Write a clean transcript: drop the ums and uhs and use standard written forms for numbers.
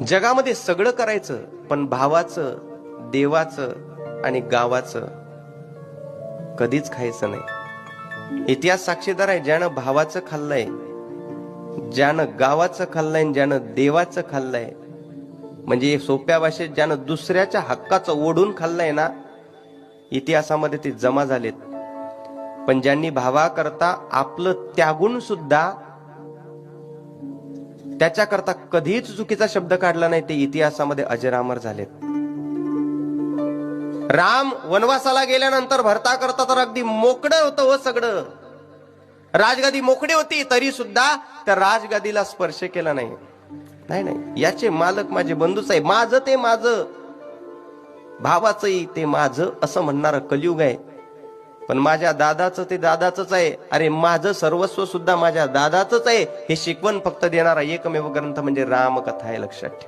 जगामध्ये सगळं करायचं, पण भावाचं, देवाचं आणि गावाचं कधीच खायचं नाही. इतिहास साक्षीदार आहे. ज्यानं भावाचं खाल्लंय, ज्यानं गावाचं खाल्लंय, ज्यानं देवाचं खाल्लंय, म्हणजे सोप्या भाषेत ज्यानं दुसऱ्याच्या हक्काचं ओढून खाल्लंय ना, इतिहासामध्ये ते जमा झालेत. पण ज्यांनी भावाकरता आपलं त्यागून सुद्धा त्याच्याकरता कधीच चुकीचा शब्द काढला नाही, ते इतिहासामध्ये अजरामर झालेत. राम वनवासाला गेल्यानंतर भरता करता तर अगदी मोकळं होतं हो सगळं. राजगादी मोकळी होती, तरी सुद्धा त्या राजगादीला स्पर्श केला नाही. नाही नाही, याचे मालक माझे बंधूच आहे, माझं ते माझं, भावाचंही ते माझं असं म्हणणारं कलियुग आहे. पण माझ्या दादाचं ते दादाचंच आहे. अरे माझं सर्वस्व सुद्धा माझ्या दादाचंच आहे, हे शिकवण फक्त देणारा एकमेव ग्रंथ म्हणजे रामकथा आहे. लक्षात ठेवा.